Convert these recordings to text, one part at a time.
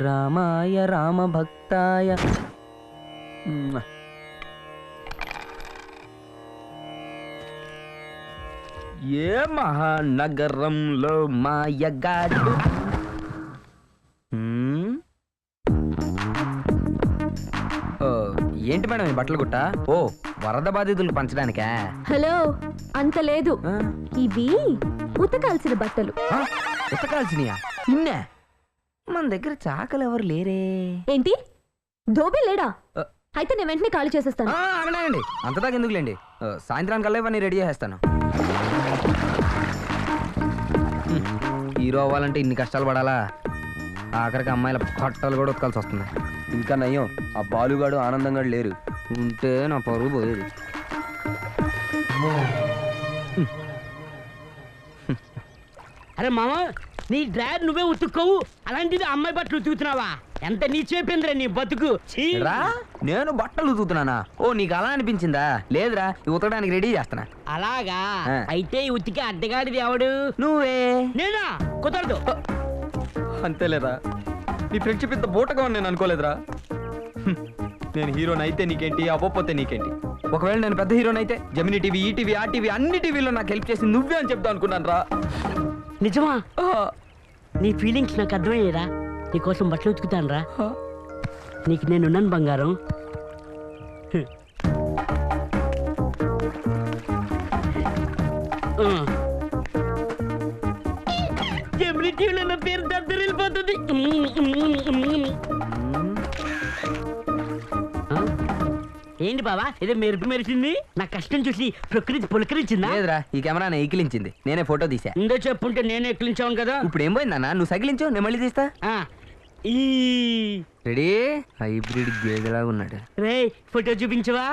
రామాయ రామభక్తాయ. ఏ మహానగరంలో మాయగాడు. ఏంటి మేడం ఈ బట్టలు గుట్ట? ఓ వరద బాధితులు పంచడానికా? హలో, అంత లేదు. ఇవి ఉతకాల్సిన బట్టలు. ఉతకాల్సినయా? ఇన్నే మన దగ్గర చాకలు ఎవరు లేరే. ఏంటి ధోబీ లేడా? అయితే నేను వెంటనే ఖాళీ చేసేస్తాను. అగనండి, అంతదాకా ఎందుకులేండి. సాయంత్రానికల్లా ఇవన్నీ రెడీ చేస్తాను. హీరో అవ్వాలంటే ఇన్ని కష్టాలు పడాలా? ఆఖరికి అమ్మాయిల పట్టాలు కూడా ఉతకాల్సి వస్తుంది. ఇంకా నయ్యం, ఆ బాలుగాడు ఆనందంగా లేరు. ఉంటే నా పరువు పోయేది. అరే మామ, నీ డ్రైవర్ నువ్వే ఉతుక్కోవు, అలాంటిది అమ్మాయి బట్టలు ఉతుకుతున్నావా? ఎంత నీచేపోయిందిరా నీ బతుకు. నేను బట్టలు ఉతుకుతున్నానా? ఓ నీకు అలా అనిపించిందా? లేదురా, ఉతకడానికి రెడీ చేస్తున్నా. అలాగా? అయితే ఉతికి అడ్డగాడిది ఎవడు? నువ్వే. నేనా? కుదరదు. అంతేలేదా, నీ ఫ్రెండ్షిప్ ఇంత బూటగా నేను అనుకోలేదురా. నేను హీరోని అయితే నీకేంటి, అవ్వకపోతే నీకేంటి? ఒకవేళ నేను పెద్ద హీరోని అయితే జమినీ టీవీ, ఈటీవీ, ఆర్టీవీ అన్ని టీవీలో నాకు హెల్ప్ చేసి నువ్వే అని చెప్తా అనుకున్నాను రా. నిజమా? నీ ఫీలింగ్స్ నాకు అర్థమయ్యేరా. నీకోసం బట్టలు ఉతుకుతాను రా. నీకు నేనున్నాను బంగారం. జమినీ టీవీలో నా పేరు దద్దరిల్లిపోతుంది. ఏంటి బాబా, ఏదో మెరుపు మెరిచింది? నా కష్టం చూసి ప్రకృతి పులకరించిందా? లేదురా, ఈ కెమెరా ఎక్కిలించింది. నేనే ఫోటో తీసా. ఇందో చెప్పుంటే నేనే ఎక్కిలించాను కదా. ఇప్పుడు ఏం పోయిందన్నా? నువ్వు సగిలించు, నేను మళ్ళీ తీస్తా. ఈ రెడీ. హైబ్రిడ్ గేదెలాగా ఉన్నాడు. రే ఫోటో చూపించవా?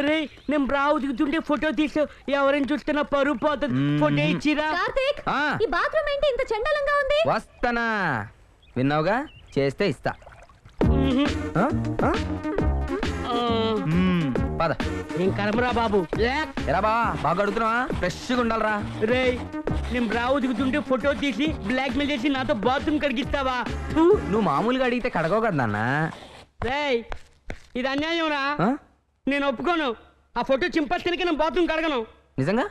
రే నేను బ్రా ఉతుకుతుంటే ఫోటో తీసు, ఎవరైనా చూస్తే నా పరువు పోతుంది. ఫోటో ఇచ్చిరా. కార్తీక్, ఈ బాత్రూమ్ ఏంటి ఇంత చండాలంగా ఉంది? వస్తానా? విన్నావుగా, చేస్తే ఇస్తా. పద. ఏం కర్మరా బాబు. ఎరా బా, బాగా అడుగుతున్నావా? ఫ్రెష్గా ఉండాలరా. రే నేను బ్రా ఉతుకుతుంటే ఫోటో తీసి బ్లాక్ మెయిల్ చేసి నాతో బాత్రూమ్ కడిగిస్తావా? నువ్వు మామూలుగా అడిగితే కడగవు కదా నాన్న. రే ఇది అన్యాయం రా. నేను ఒప్పుకోను. ఆ ఫోటో చింపేస్తానికి నేను బాత్రూమ్ కడగను. నిజంగా?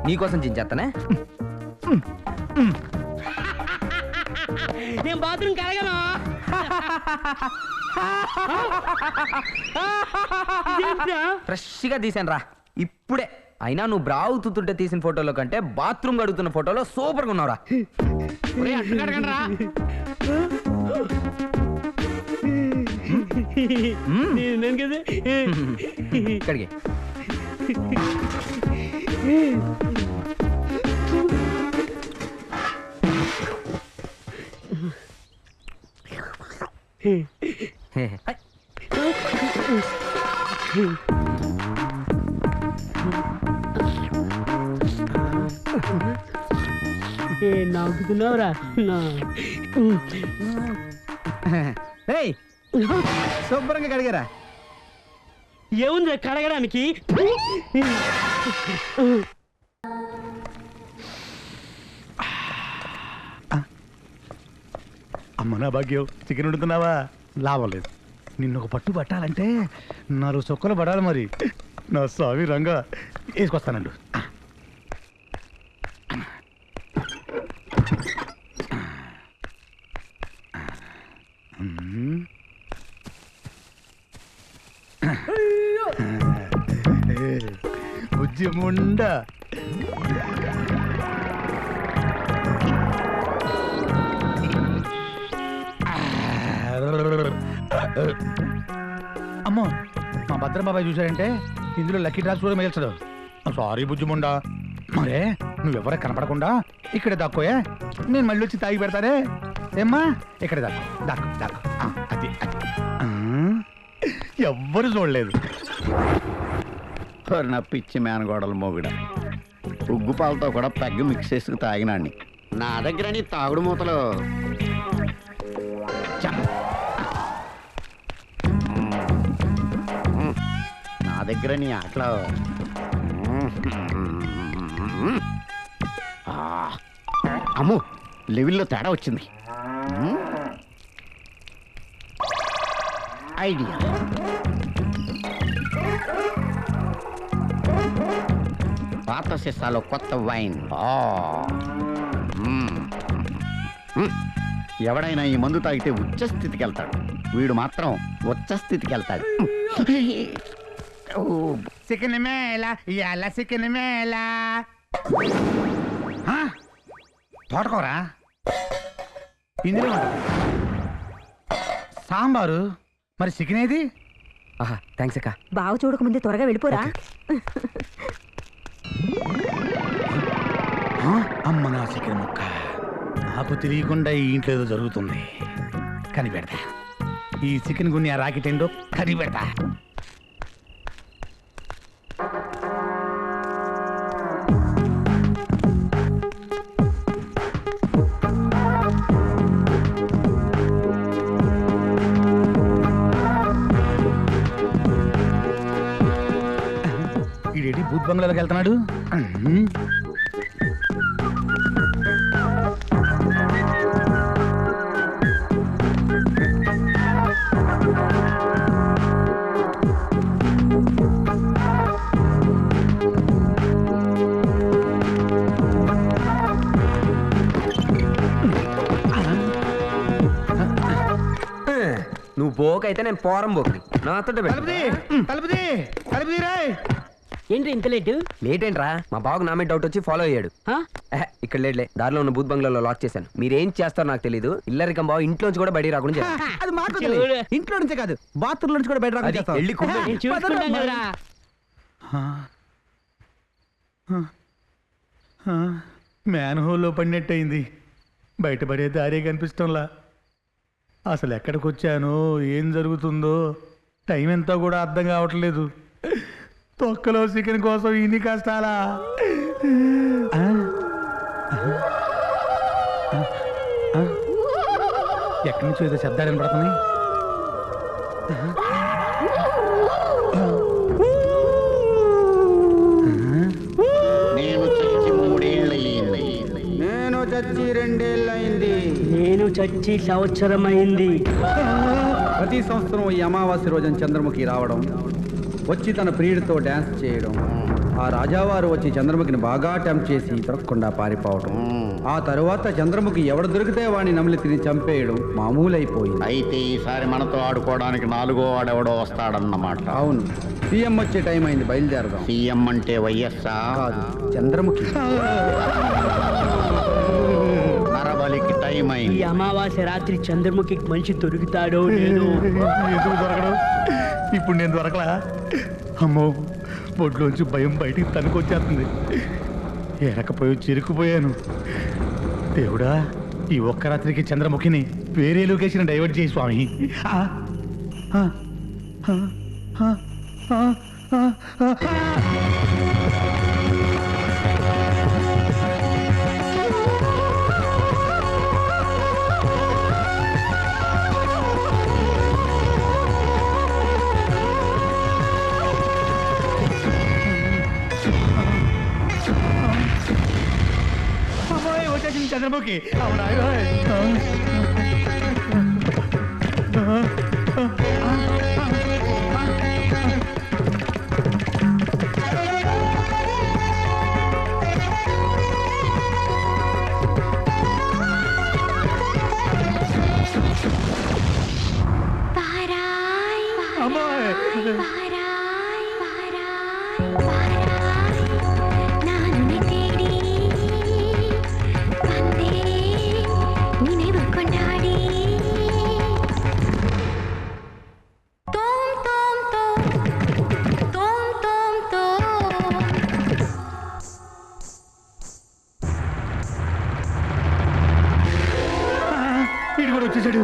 నీకోసం చించేస్తానే. నేను బాత్రూమ్ కడగను. ఫ్రెష్ గా తీసాను రా ఇప్పుడే. అయినా నువ్వు బ్రావుతుంటే తీసిన ఫోటోలో కంటే బాత్రూమ్ గడుగుతున్న ఫోటోలో సూపర్ గా ఉన్నావురా. ఇక్కడికి నవ్వుతున్నావురా. శుభ్రంగా కడిగారా? ఏముంది కడగడానికి? అమ్మ నా భాగ్యం, చికెన్ వండుతున్నావా? లాభం లేదు. నిన్ను ఒక పట్టు పట్టాలంటే 4 చొక్కలు పడాలి. మరి నా స్వామి రంగా వేసుకొస్తానండు. బుజ్జిముండ అమ్మో, మా భద్రం బాబాయ్ చూశాడంటే ఇందులో లక్కీ డ్రాప్స్ కూడా మేల్చడు. సారీ బుజ్జిముండా, మరే నువ్వెవరో కనపడకుండా ఇక్కడే దాక్కోయే. నేను మళ్ళీ వచ్చి తాగి పెడతానే. ఏమ్మా, ఇక్కడ దాక్కు దాక్కు దాక్కు. అది అది ఎవ్వరు చూడలేదు. నా పిచ్చి మేనగోడల మోగుడ ఉగ్గుపాలతో కూడా పెగ్గు మిక్స్ చేసుకు తాగినాన్ని. నా దగ్గర నీ తాగుడు మూతలు. నా దగ్గర నీ ఆటలు. అమ్మో లెవెల్లో తేడా వచ్చింది. ఐడియా. పాత సీసాలో కొత్త వైన్. ఎవడైనా ఈ మందు తాగితే ఉచ్చ స్థితికి వెళ్తాడు, వీడు మాత్రం ఉచ్చ స్థితికి వెళ్తాడు. చికెన్ మేళ ఇయాల చికెన్ మేళ. తోటకూరా ఇందులో ఉంటుంది. సాంబారు మరి చికెన్ ఏది? ఆహా థ్యాంక్స్ అక్క. బావ చూడకముందే త్వరగా వెళ్ళిపోరా. అమ్మ నా చికెన్ ముక్క. నాకు తెలియకుండా ఈ ఇంట్లో ఏదో జరుగుతుంది. కనిపెడతా ఈ చికెన్ గున్ని ఆ రాకెట్ ఏంటో కనిపెడతా. ఈడేటి భూత్ బంగ్లాలోకి వెళ్తున్నాడు. నువ్వు బోకైతే నేను పోరం బోకి నాతో ఏంటి ఇంత లేటు? లేట్ ఏంట్రా, మా బాబుకు నా మీద డౌట్ వచ్చి ఫాలో అయ్యాడు. ఇక్కడ లేట్లే, దారిలో ఉన్న బూత్ బంగ్లాలో లాక్ చేశాను. మీరేం చేస్తారో నాకు తెలీదు. ఇల్లరికం బాబు ఇంట్లోంచి కూడా బయట రాకుండా చేశాను. అది మాకు వదిలేయ్. ఇంట్లో నుంచే కాదు బాత్రూమ్ నుంచి కూడా బయట రాకుండా చేస్తాం. వెళ్ళి కుమ్ము. నేను చూసుకుంటాను కదరా. మ్యాన్ హోల్లో పడినట్టయింది. బయటపడే దారే కనిపిస్తంలా. అసలు ఎక్కడికి వచ్చానో ఏం జరుగుతుందో టైం ఎంతో కూడా అర్థం కావట్లేదు. తొక్కలో చికెన్ కోసం ఇన్ని కష్టాలా? ఎక్కడి నుంచో ఏదో శబ్దాలు వినపడుతున్నాయి. నేను చచ్చి 3 ఏళ్ళయింది. నేను చచ్చి 2 ఏళ్ళయింది. నేను చచ్చి సంవత్సరం అయింది. ప్రతి సంవత్సరం ఈ అమావాస్య రోజున చంద్రముఖి రావడం, వచ్చి తన ప్రియుడితో డ్యాన్స్ చేయడం, ఆ రాజావారు వచ్చి చంద్రముఖిని బాగా టెంప్ట్ చేసి దొరకకుండా పారిపోవడం, ఆ తరువాత చంద్రముఖి ఎవడు దొరికితే వాడిని నమిలి తిని చంపేయడం మామూలైపోయింది. అయితే ఈసారి మనతో ఆడుకోవడానికి 4గో వాడెవడో వస్తాడన్నమాట. అవును, సీఎం వచ్చే టైం అయింది, బయలుదేరదాం. సీఎం అంటే వైఎస్ఆ కాదు, చంద్రముఖి. నరబలికి టైం ఈ అయింది. అమావాస్య రాత్రి చంద్రముఖి మనిషి దొరుకుతాడో లేదో. ఎందుకు దొరకడం? ఇప్పుడు నేను దొరకలా. అమ్మో, బొడ్లోంచి భయం బయటికి తనుకొచ్చేస్తుంది. ఎరకపోయి చిరుకుపోయాను. దేవుడా, ఈ ఒక్క రాత్రికి చంద్రముఖిని వేరే లొకేషన్ డైవర్ట్ చేయి స్వామి. వచ్చేసింది చంద్రముఖి. అవునా? వీడు కూడా వచ్చేసాడు.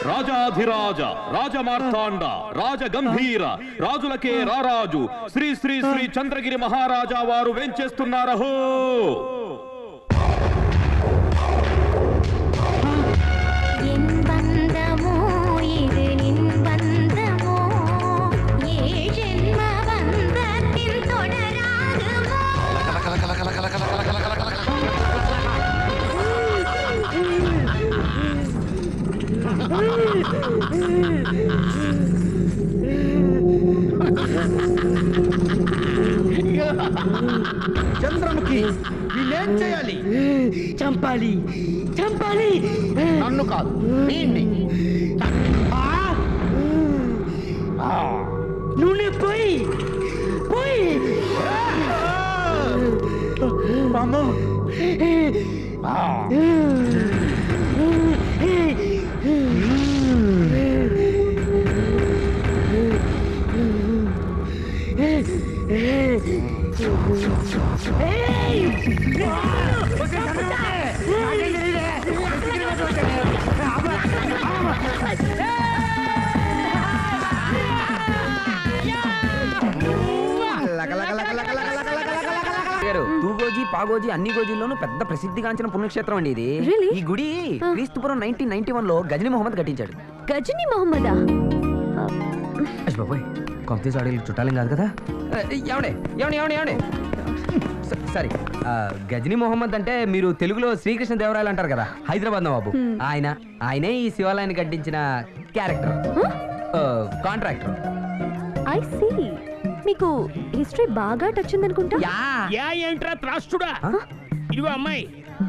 రాజా రాజాధిరాజ రాజమార్తాండ రాజగంభీర రాజులకే రారాజు శ్రీ శ్రీ శ్రీ చంద్రగిరి మహారాజా వారు వేంచేస్తున్నారహో. చంద్రముఖి వీళ్ళేం చేయాలి? చంపాలి చంపాలి. నన్ను కాదు వీణ్ణి. నువ్వు పోయి పోయి తూగోజీ పాగోజీ అన్ని గోజీల్లోనూ పెద్ద ప్రసిద్ధిగాంచిన పుణ్యక్షేత్రం అండి ఇది. Really? ఈ గుడి క్రీస్తుపురం 1991 లో గజనీ మొహమ్మద్ కట్టించాడు. గజనీ మొహమ్మదా? బాబోయ్ కొంత ఆడీలు చుట్టాలేం కాదు కదా. ఏమండే ఏమండి ఏమండి ఏమండి సారీ, గజనీ మొహమ్మద్ అంటే మీరు తెలుగులో శ్రీకృష్ణ దేవరాయలు అంటారు కదా, హైదరాబాద్ నవాబు. ఆయనే ఈ శివాలయాన్ని కట్టించిన క్యారెక్టర్, కాంట్రాక్టర్. I see. మీకు హిస్టరీ బాగా టచ్ ఉందనుకుంటా. యా ఏంట్రా త్రాష్టుడా? ఇదిగో అమ్మాయి,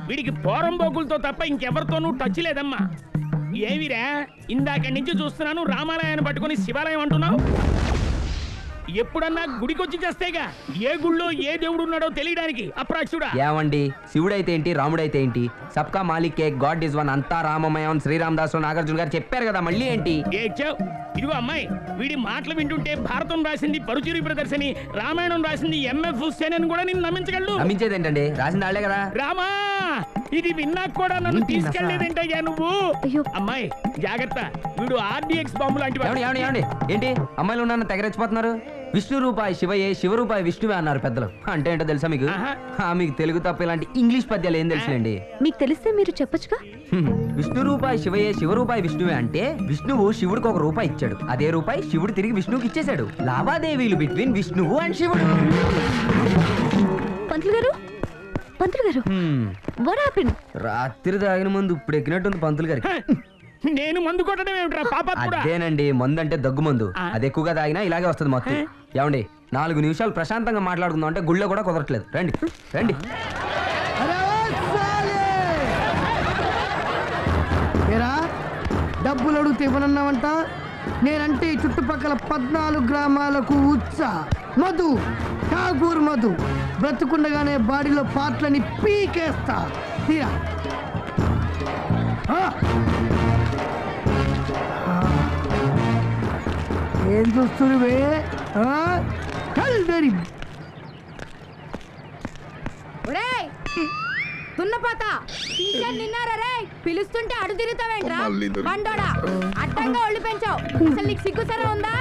వీడికి పోరం బోగులతో తప్ప ఇంకెవరితోనూ టచ్ లేదమ్మా. ఏమిరా ఇందాక నుంచి చూస్తున్నాను రామాలయాన్ని పట్టుకొని శివాలయం అంటున్నావు. ఎప్పుడన్నా గుడికొచ్చి చేస్తేగా ఏ గుళ్ళో ఏ దేవుడు ఉన్నాడో తెలియడానికి అప్రాచుడా. ఏమండి, శివుడైతే ఏంటి రాముడైతే ఏంటి, సబ్కా మాలిక్ ఏక్ గాడ్ ఇస్ వన్, అంతా రామమయం, శ్రీరామ్ దాస్ నాగార్జున గారు చెప్పారు కదా, మళ్ళీ ఏంటి? ఇదిగో అమ్మాయి, వీడి మాటలు వింటుంటే భారతం రాసింది పరుచిరి ప్రదర్శని, రామాయణం రాసింది ఎంఎఫ్ హుస్సేన్ అని కూడా నేను నమ్మించగలడు. నమ్మించేది ఏంటండి, రాసింది వాళ్ళే కదా. రామా, ఇది విన్నా కూడా నన్ను తీసుకెళ్లేదేంటయ్యా నువ్వు? అమ్మాయి జాగ్రత్త, వీడు ఆర్డిఎక్స్ బాంబు లాంటి వాడు. ఏమండి ఏంటి అమ్మాయిలు ఉన్నారని తెగరెచ్చిపోతున్నారు? విష్ణు రూపాయి శివయే, శివ రూపాయి విష్ణువే అన్నారు పెద్దలు. అంటే ఏంటో తెలుసా మీకు? మీకు తెలుగు తప్ప ఇలాంటి ఇంగ్లీష్ పద్యాలు ఏం తెలుసులేండి. మీకు తెలిస్తే మీరు చెప్పొచ్చుగా. విష్ణు రూపాయి శివయే, శివ రూపాయి విష్ణువే అంటే విష్ణువు శివుడికి ఒక రూపాయి ఇచ్చాడు, అదే రూపాయి శివుడు తిరిగి విష్ణువుకి ఇచ్చేశాడు. లావాదేవీలు బిట్వీన్ విష్ణువు అండ్ శివుడు. పంతులు గారు, పంతులు గారు, what happened? రాత్రి తాగిన ముందు ఇప్పుడు ఎక్కినట్టుంది పంతులు గారికి. నేను మందు కొట్టడం ఏమిట్రా పాపాత్ముడా? అదేనండి, మందు అంటే దగ్గు మందు. అది ఎక్కువగా తాగినా ఇలాగే వస్తుంది మొత్తం. ఏమండి, 4 నిమిషాలు ప్రశాంతంగా మాట్లాడుకుందాం అంటే గుళ్ళో కూడా కుదరట్లేదు. రండి రండి. డబ్బులు అడిగితే ఇవ్వనన్నావంట. నేనంటే ఈ చుట్టుపక్కల 14 గ్రామాలకు ఉత్స మధు, ఠాగూర్ మధు. బ్రతుకుండగానే బాడీలో పార్ట్లని పీకేస్తా. తీరా ఏం చూస్తున్నవే? దున్నపోత నిన్నారా రే, పిలుస్తుంటే అడు తిరుగుతావేంట్రా బండోడా? అడ్డంగా ఒళ్ళు పెంచావు. అసలు నీకు సిగ్గు సరే ఉందా?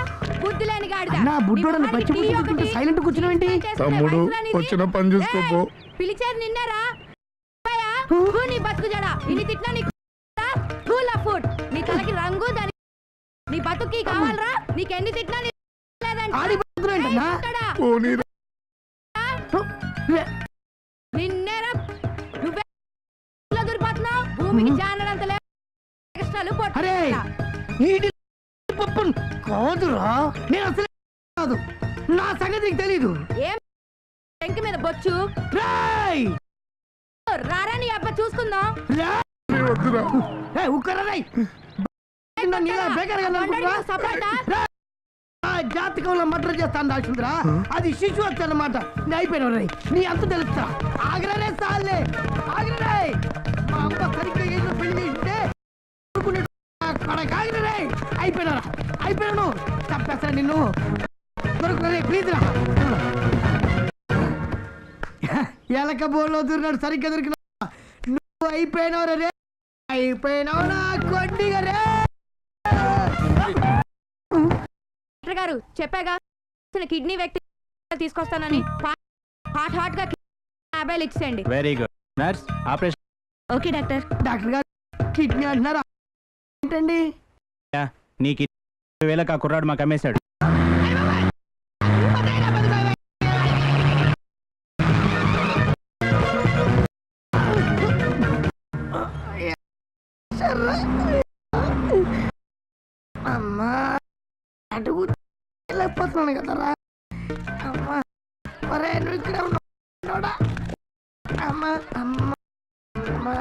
బుద్ధి లేని గాడిద. నా బుడ్డోడని పచ్చి బుద్ధి సైలెంట్ కూర్చున్నావేంటి? తమ్ముడు వచ్చిన పని చూసుకోపో. పిలిచేది నిన్నారా? నీ బతుకు జడా ఇన్ని తిట్లా నీకు ఫుడ్. నీ తలకి రంగు దాని నీ బతుకి కావాలరా? నీకెన్ని తిట్లా నిన్నేరా నువ్వే దొరిపోతున్నావు. భూమికి జానడంత కష్టాలు కాదురా, నేను అసలు కాదు. నా సంగతి నీకు తెలీదు. ఏం టెంకి మీద బొచ్చు రారా నీ అబ్బా చూసుకుందాం. జాతకంలో మర్డర్ చేస్తాను రాసిందిరా, అది శిశు హత్య అన్నమాట. నేను అయిపోయినా రై, నీ అంత తెలుస్తా. ఆగ్రరే సాలే, ఆగ్రరే. మా అమ్మ సరిగ్గా ఏదో పెళ్లి చేస్తే అయిపోయినారా, అయిపోయాను. తప్పేస్తా నిన్ను. దొరుకుతుంది ప్లీజ్ రా. ఎలక బోర్లో దూరినాడు, సరిగ్గా దొరికిన. నువ్వు అయిపోయినావు రే, అయిపోయినావు నా కొద్దిగా రే. గారు చెప్పాగా కిడ్నీ వ్యక్తి తీసుకొస్తానని హాట్ గా 50 ఇచ్చేయండి. Very good nurse operation. Okay doctor. Doctor గారు కిడ్నీ అంటున్నారా ఏంటండి? నీకు 20,000 ఆ కుర్రాడు మాకు అమ్మేశాడు. అమ్మా అడుగు లేకపోతున్నాను కదరా. అమ్మా మరే నువ్వు ఇక్కడ ఉన్నాడా? అమ్మా అమ్మా అమ్మా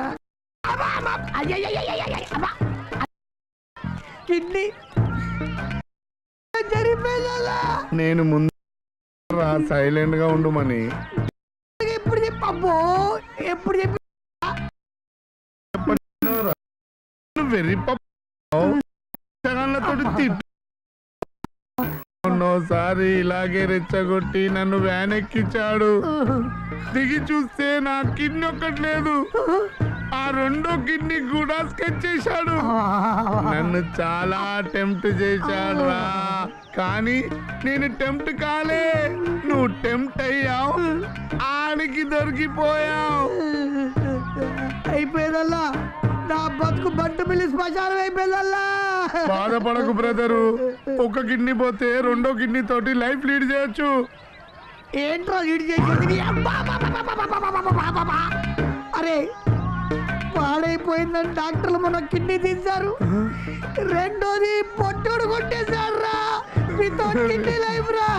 కిడ్నీ జరిపోయిందా? నేను ముందు సైలెంట్ గా ఉండమని ఎప్పుడు చెప్పబ్బో ఎప్పుడు చెప్పి ఎన్నోసారి ఇలాగే రెచ్చగొట్టి నన్ను వ్యాన్ ఎక్కించాడు. దిగి చూస్తే నా కిడ్నీ ఒక్కట్లేదు, ఆ రెండో కిడ్నీ కూడా స్కెచ్ చేశాడు. నన్ను చాలా టెంప్ట్ చేశాడు రా, కానీ నేను టెంప్ట్ కాలే. నువ్వు టెంప్ట్ అయ్యావు, ఆడికి దొరికిపోయావు. అయిపోయేదల్లా నా బతుకు బంటు మిల్లి శ్మశానం అయిపోయేదల్లా. బాధపడకు బ్రదరు, ఒక కిడ్నీ పోతే రెండో కిడ్నీ తోటి లైఫ్ లీడ్ చేయొచ్చు. ఏంట్రా లీడ్ చేసేది? అరే పాడైపోయిందని డాక్టర్లు మన కిడ్నీ తీశారు, రెండోది పొట్టుడు కొట్టేశారు రా. మీతో కిడ్నీ లైఫ్ రా.